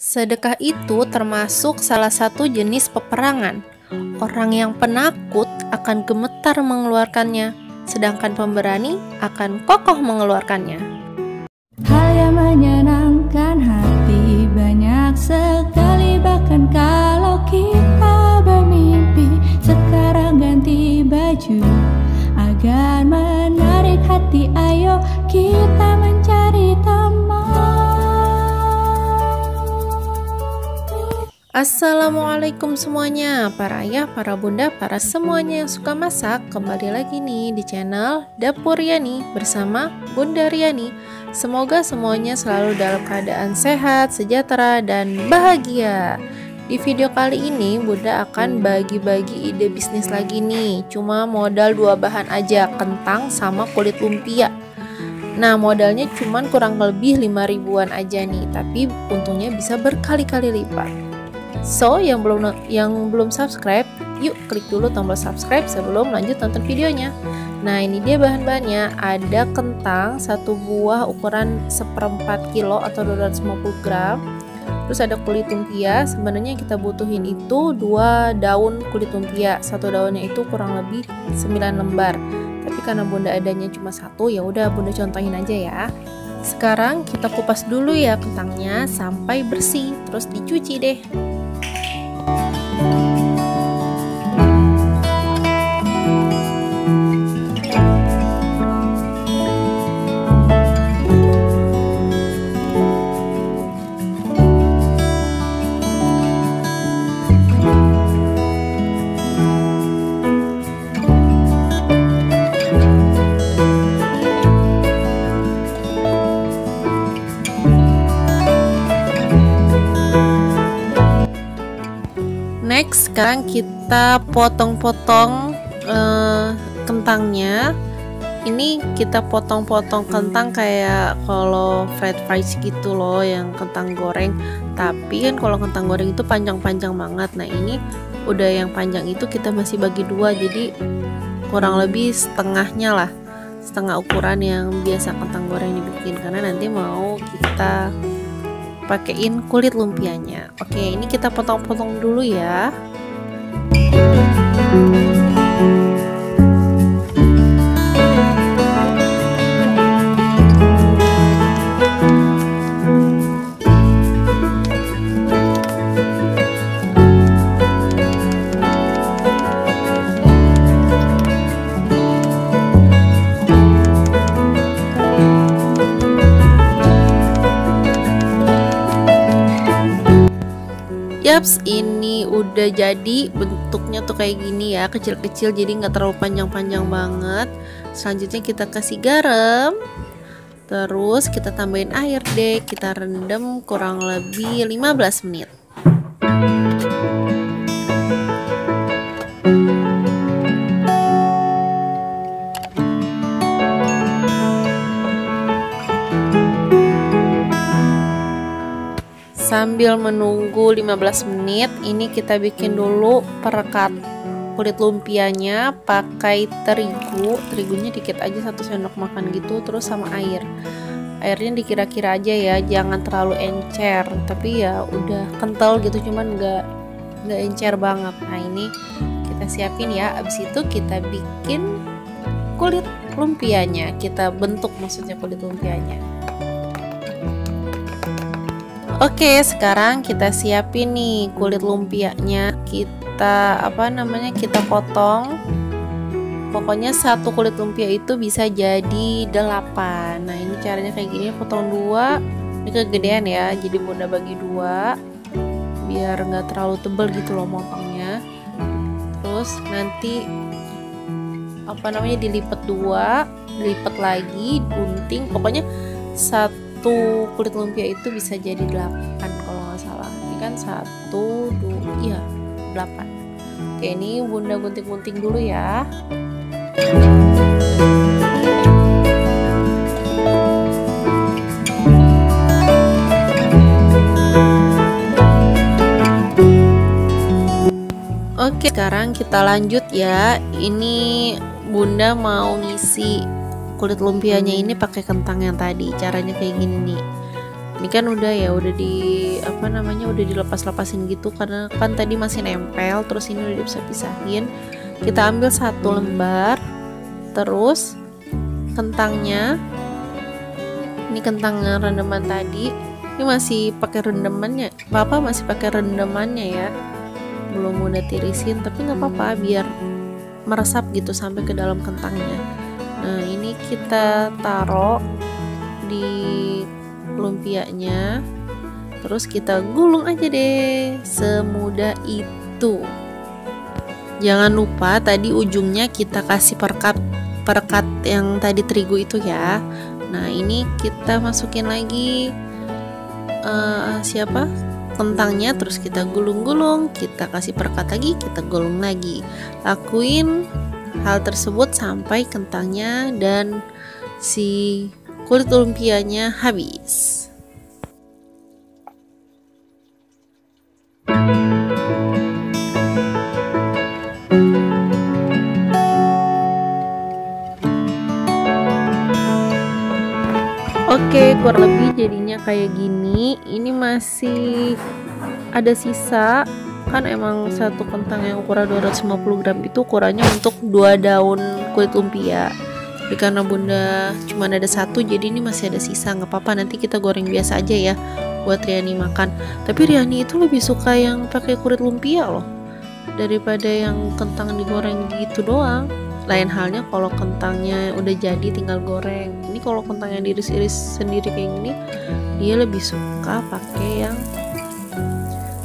Sedekah itu termasuk salah satu jenis peperangan. Orang yang penakut akan gemetar mengeluarkannya, sedangkan pemberani akan kokoh mengeluarkannya. Hal yang menyenangkan hati banyak sekali, bahkan kalau kita bermimpi. Sekarang ganti baju agar menarik hati, ayo kita mencari teman. Assalamualaikum semuanya, para ayah, para bunda, para semuanya yang suka masak. Kembali lagi nih di channel Dapur Riani bersama Bunda Riani. Semoga semuanya selalu dalam keadaan sehat, sejahtera, dan bahagia. Di video kali ini Bunda akan bagi-bagi ide bisnis lagi nih. Cuma modal 2 bahan aja, kentang sama kulit lumpia. Nah, modalnya cuman kurang lebih 5 ribuan aja nih, tapi untungnya bisa berkali-kali lipat. So, yang belum subscribe, yuk klik dulu tombol subscribe sebelum lanjut nonton videonya. Nah, ini dia bahan-bahannya. Ada kentang 1 buah ukuran 1/4 kilo atau 250 gram. Terus ada kulit lumpia. Sebenarnya yang kita butuhin itu 2 daun kulit lumpia. 1 daunnya itu kurang lebih 9 lembar. Tapi karena Bunda adanya cuma 1, ya udah Bunda contohin aja ya. Sekarang kita kupas dulu ya kentangnya sampai bersih, terus dicuci deh. Next, sekarang kita potong-potong kentangnya. Ini kita potong-potong kentang kayak kalau fried fries gitu loh, yang kentang goreng. Tapi kan kalau kentang goreng itu panjang-panjang banget. Nah, ini udah yang panjang itu kita masih bagi 2, jadi kurang lebih setengahnya lah, setengah ukuran yang biasa kentang goreng dibikin, karena nanti mau kita pakein kulit lumpianya. Oke, ini kita potong-potong dulu ya. Yaps, ini udah jadi, bentuknya tuh kayak gini ya, kecil-kecil, jadi nggak terlalu panjang-panjang banget. Selanjutnya kita kasih garam, terus kita tambahin air deh, kita rendam kurang lebih 15 menit. Sambil menunggu 15 menit, ini kita bikin dulu perekat kulit lumpianya pakai terigu. Terigunya dikit aja, 1 sendok makan gitu, terus sama air. Airnya dikira-kira aja ya, jangan terlalu encer, tapi ya udah kental gitu, cuman nggak encer banget. Nah, ini kita siapin ya. Abis itu kita bikin kulit lumpianya, kita bentuk maksudnya kulit lumpianya. Oke, sekarang kita siapin nih kulit lumpianya. Kita kita potong. Pokoknya 1 kulit lumpia itu bisa jadi 8. Nah, ini caranya kayak gini, potong 2. Ini kegedean ya, jadi Bunda bagi 2 biar nggak terlalu tebal gitu loh motongnya. Terus nanti dilipat 2, dilipat lagi, gunting. Pokoknya 1 kulit lumpia itu bisa jadi 8 kalau nggak salah. Ini kan 1, 2, iya 8. Oke, ini Bunda gunting-gunting dulu ya. Oke, sekarang kita lanjut ya. Ini Bunda mau ngisi kulit lumpianya ini pakai kentang yang tadi. Caranya kayak gini nih. Ini kan udah ya, udah di apa namanya, udah dilepas-lepasin gitu karena kan tadi masih nempel. Terus ini udah bisa-pisahin. Kita ambil satu lembar, terus kentangnya, ini kentang rendaman tadi, ini masih pakai rendamannya. Papa masih pakai rendamannya ya, belum udah tirisin, tapi nggak apa-apa biar meresap gitu sampai ke dalam kentangnya. Nah ini kita taruh di lumpianya, terus kita gulung aja deh, semudah itu. Jangan lupa tadi ujungnya kita kasih perekat yang tadi terigu itu ya. Nah ini kita masukin lagi kentangnya, terus kita gulung-gulung, kita kasih perekat lagi, kita gulung lagi. Lakuin hal tersebut sampai kentangnya dan si kulit lumpianya habis. Oke, kurang lebih jadinya kayak gini. Ini masih ada sisa, kan emang satu kentang yang ukuran 250 gram itu ukurannya untuk 2 daun kulit lumpia. Tapi karena bunda cuma ada satu, jadi ini masih ada sisa. Nggak apa-apa, nanti kita goreng biasa aja ya buat Riani makan. Tapi Riani itu lebih suka yang pakai kulit lumpia loh, daripada yang kentang digoreng gitu doang. Lain halnya kalau kentangnya udah jadi tinggal goreng. Ini kalau kentang yang diiris-iris sendiri kayak gini, dia lebih suka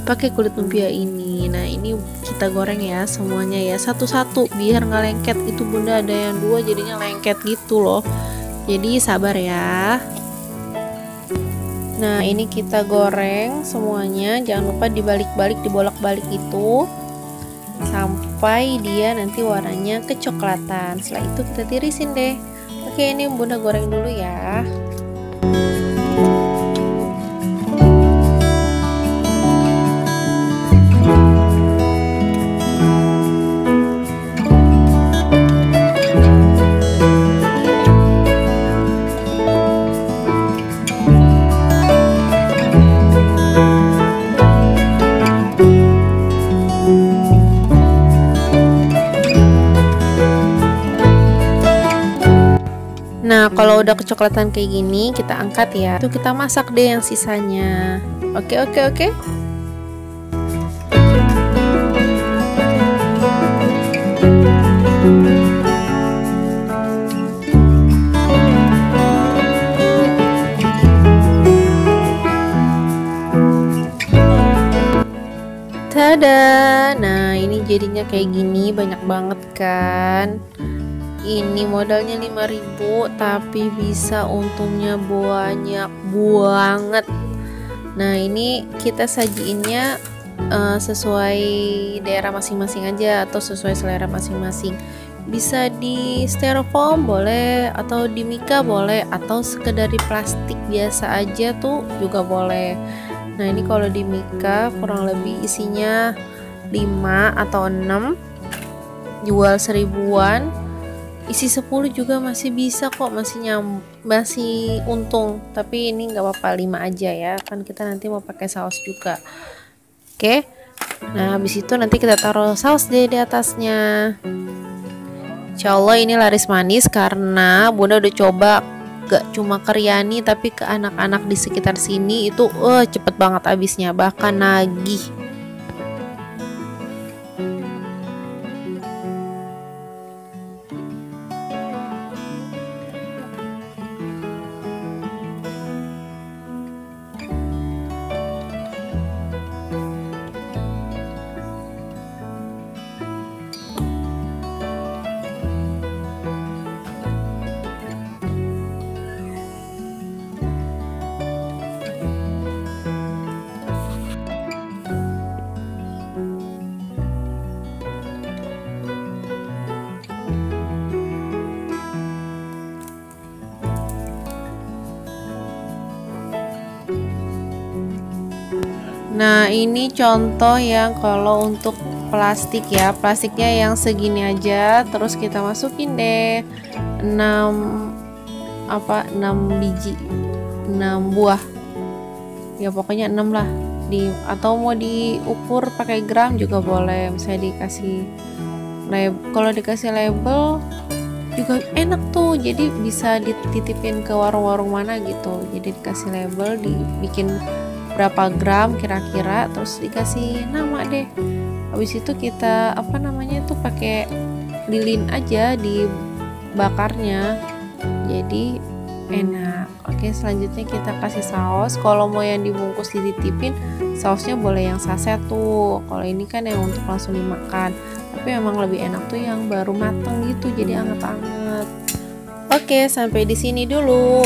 pakai kulit lumpia ini. Nah ini kita goreng ya semuanya ya, satu-satu biar nggak lengket. Itu bunda ada yang 2 jadinya lengket gitu loh, jadi sabar ya. Nah ini kita goreng semuanya, jangan lupa dibalik-balik, dibolak-balik itu sampai dia nanti warnanya kecoklatan. Setelah itu kita tirisin deh. Oke, ini bunda goreng dulu ya. Nah kalau udah kecoklatan kayak gini kita angkat ya, itu kita masak deh yang sisanya. Oke. Tada, nah ini jadinya kayak gini, banyak banget kan. Ini modalnya 5.000 tapi bisa untungnya banyak banget. Nah ini kita sajiinnya sesuai daerah masing-masing aja atau sesuai selera masing-masing. Bisa di styrofoam boleh, atau di mika boleh, atau sekedar di plastik biasa aja tuh juga boleh. Nah ini kalau di mika kurang lebih isinya 5 atau 6, jual 1.000-an. Isi 10 juga masih bisa kok, masih untung. Tapi ini nggak apa-apa, 5 aja ya, kan kita nanti mau pakai saus juga. Oke, nah habis itu nanti kita taruh saus deh di atasnya. Insya Allah ini laris manis karena bunda udah coba, gak cuma ke Riani tapi ke anak-anak di sekitar sini itu cepet banget habisnya, bahkan nagih. Nah ini contoh yang kalau untuk plastik ya, plastiknya yang segini aja, terus kita masukin deh 6 biji, 6 buah ya pokoknya 6 lah, atau mau diukur pakai gram juga boleh. Misalnya dikasih kalau dikasih label juga enak tuh, jadi bisa dititipin ke warung-warung mana gitu. Jadi dikasih label, dibikin berapa gram kira-kira, terus dikasih nama deh. Habis itu kita pakai lilin aja dibakarnya, jadi enak. Oke, selanjutnya kita kasih saus. Kalau mau yang dibungkus dititipin, sausnya boleh yang saset tuh. Kalau ini kan yang untuk langsung dimakan, tapi emang lebih enak tuh yang baru mateng gitu, jadi anget-anget. Oke, sampai di sini dulu.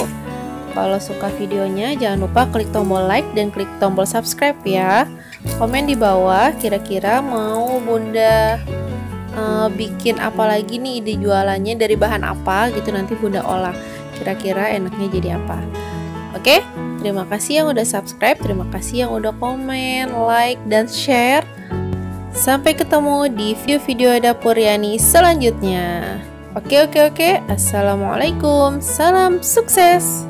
Kalau suka videonya jangan lupa klik tombol like dan klik tombol subscribe ya. Komen di bawah kira-kira mau Bunda bikin apa lagi nih, ide jualannya dari bahan apa gitu, nanti Bunda olah. Kira-kira enaknya jadi apa. Oke, terima kasih yang udah subscribe, terima kasih yang udah komen, like, dan share. Sampai ketemu di video-video Dapur Yani selanjutnya. Oke. Assalamualaikum, salam sukses.